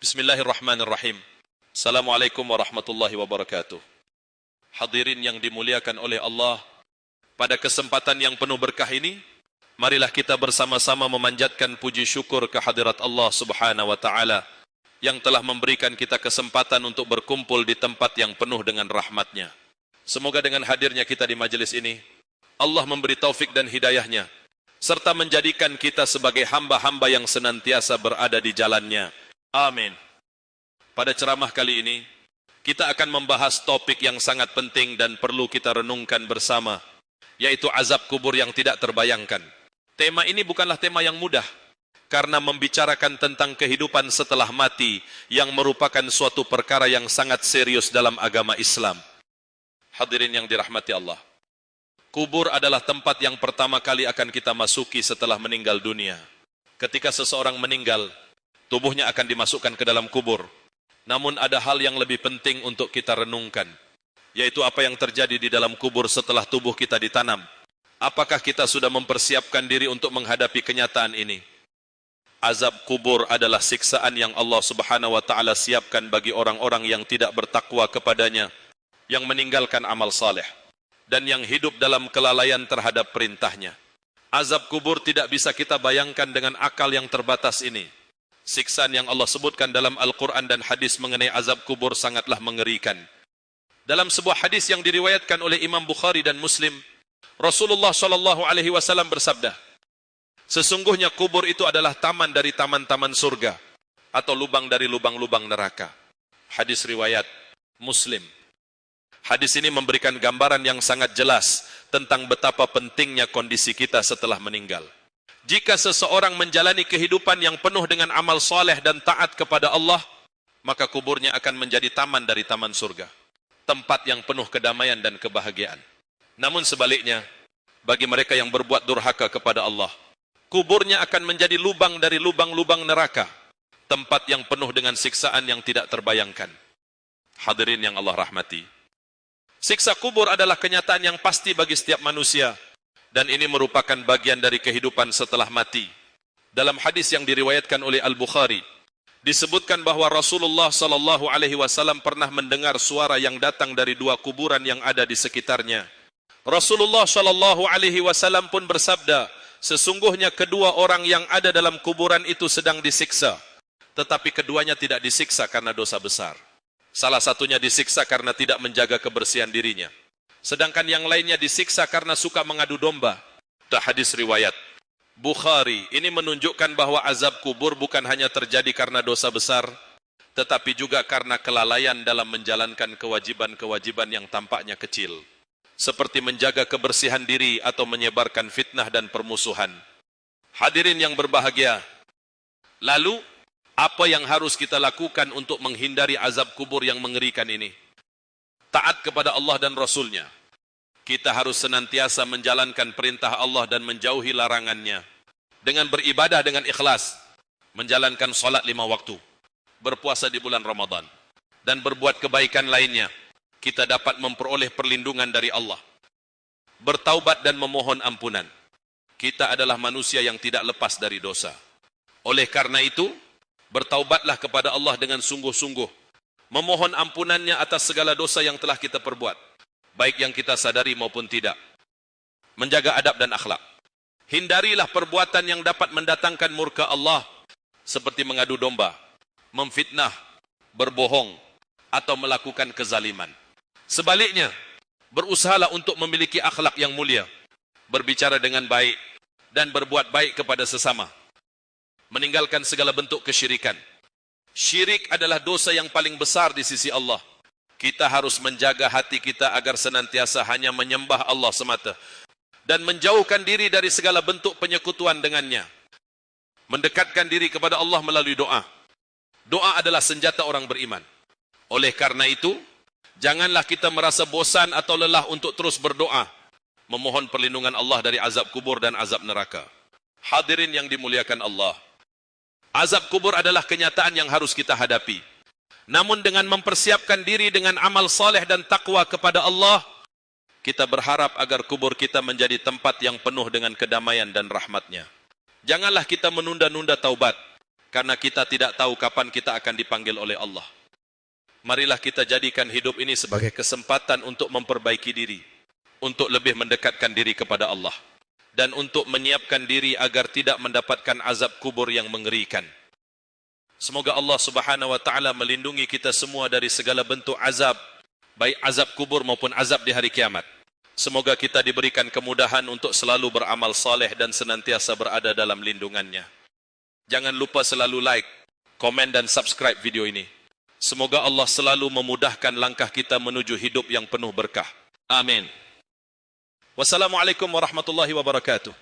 Bismillahirrahmanirrahim. Assalamualaikum warahmatullahi wabarakatuh. Hadirin yang dimuliakan oleh Allah, pada kesempatan yang penuh berkah ini, marilah kita bersama-sama memanjatkan puji syukur kehadirat Allah Subhanahu wa taala yang telah memberikan kita kesempatan untuk berkumpul di tempat yang penuh dengan rahmat-Nya. Semoga dengan hadirnya kita di majelis ini, Allah memberi taufik dan hidayahnya, serta menjadikan kita sebagai hamba-hamba yang senantiasa berada di jalannya. Amin. Pada ceramah kali ini, kita akan membahas topik yang sangat penting dan perlu kita renungkan bersama, yaitu azab kubur yang tidak terbayangkan. Tema ini bukanlah tema yang mudah, karena membicarakan tentang kehidupan setelah mati yang merupakan suatu perkara yang sangat serius dalam agama Islam. Hadirin yang dirahmati Allah, kubur adalah tempat yang pertama kali akan kita masuki setelah meninggal dunia. Ketika seseorang meninggal, tubuhnya akan dimasukkan ke dalam kubur. Namun ada hal yang lebih penting untuk kita renungkan, yaitu apa yang terjadi di dalam kubur setelah tubuh kita ditanam. Apakah kita sudah mempersiapkan diri untuk menghadapi kenyataan ini? Azab kubur adalah siksaan yang Allah Subhanahu wa taala siapkan bagi orang-orang yang tidak bertakwa kepadanya, yang meninggalkan amal saleh, dan yang hidup dalam kelalaian terhadap perintahnya. Azab kubur tidak bisa kita bayangkan dengan akal yang terbatas ini. Siksaan yang Allah sebutkan dalam Al-Quran dan hadis mengenai azab kubur sangatlah mengerikan. Dalam sebuah hadis yang diriwayatkan oleh Imam Bukhari dan Muslim, Rasulullah SAW bersabda, sesungguhnya kubur itu adalah taman dari taman-taman surga, atau lubang dari lubang-lubang neraka. Hadis riwayat Muslim. Hadis ini memberikan gambaran yang sangat jelas tentang betapa pentingnya kondisi kita setelah meninggal. Jika seseorang menjalani kehidupan yang penuh dengan amal soleh dan taat kepada Allah, maka kuburnya akan menjadi taman dari taman surga, tempat yang penuh kedamaian dan kebahagiaan. Namun sebaliknya, bagi mereka yang berbuat durhaka kepada Allah, kuburnya akan menjadi lubang dari lubang-lubang neraka, tempat yang penuh dengan siksaan yang tidak terbayangkan. Hadirin yang Allah rahmati, siksa kubur adalah kenyataan yang pasti bagi setiap manusia, dan ini merupakan bagian dari kehidupan setelah mati. Dalam hadis yang diriwayatkan oleh Al-Bukhari, disebutkan bahwa Rasulullah SAW pernah mendengar suara yang datang dari dua kuburan yang ada di sekitarnya. Rasulullah SAW pun bersabda, sesungguhnya kedua orang yang ada dalam kuburan itu sedang disiksa, tetapi keduanya tidak disiksa karena dosa besar. Salah satunya disiksa karena tidak menjaga kebersihan dirinya, sedangkan yang lainnya disiksa karena suka mengadu domba. Hadis riwayat Bukhari. Ini menunjukkan bahwa azab kubur bukan hanya terjadi karena dosa besar, tetapi juga karena kelalaian dalam menjalankan kewajiban-kewajiban yang tampaknya kecil, seperti menjaga kebersihan diri atau menyebarkan fitnah dan permusuhan. Hadirin yang berbahagia, lalu apa yang harus kita lakukan untuk menghindari azab kubur yang mengerikan ini? Taat kepada Allah dan Rasul-Nya. Kita harus senantiasa menjalankan perintah Allah dan menjauhi larangannya, dengan beribadah dengan ikhlas, menjalankan salat 5 waktu, berpuasa di bulan Ramadan, dan berbuat kebaikan lainnya. Kita dapat memperoleh perlindungan dari Allah, bertaubat dan memohon ampunan. Kita adalah manusia yang tidak lepas dari dosa. Oleh karena itu, bertaubatlah kepada Allah dengan sungguh-sungguh, memohon ampunannya atas segala dosa yang telah kita perbuat, baik yang kita sadari maupun tidak. Menjaga adab dan akhlak. Hindarilah perbuatan yang dapat mendatangkan murka Allah, seperti mengadu domba, memfitnah, berbohong, atau melakukan kezaliman. Sebaliknya, berusahalah untuk memiliki akhlak yang mulia, berbicara dengan baik, dan berbuat baik kepada sesama. Meninggalkan segala bentuk kesyirikan. Syirik adalah dosa yang paling besar di sisi Allah. Kita harus menjaga hati kita agar senantiasa hanya menyembah Allah semata, dan menjauhkan diri dari segala bentuk penyekutuan dengannya. Mendekatkan diri kepada Allah melalui doa. Doa adalah senjata orang beriman. Oleh karena itu, janganlah kita merasa bosan atau lelah untuk terus berdoa, memohon perlindungan Allah dari azab kubur dan azab neraka. Hadirin yang dimuliakan Allah, azab kubur adalah kenyataan yang harus kita hadapi. Namun dengan mempersiapkan diri dengan amal saleh dan takwa kepada Allah, kita berharap agar kubur kita menjadi tempat yang penuh dengan kedamaian dan rahmat-Nya. Janganlah kita menunda-nunda taubat, karena kita tidak tahu kapan kita akan dipanggil oleh Allah. Marilah kita jadikan hidup ini sebagai kesempatan untuk memperbaiki diri, untuk lebih mendekatkan diri kepada Allah, dan untuk menyiapkan diri agar tidak mendapatkan azab kubur yang mengerikan. Semoga Allah Subhanahu wa taala melindungi kita semua dari segala bentuk azab, baik azab kubur maupun azab di hari kiamat. Semoga kita diberikan kemudahan untuk selalu beramal saleh dan senantiasa berada dalam lindungannya. Jangan lupa selalu like, komen dan subscribe video ini. Semoga Allah selalu memudahkan langkah kita menuju hidup yang penuh berkah. Amin. Wassalamualaikum warahmatullahi wabarakatuh.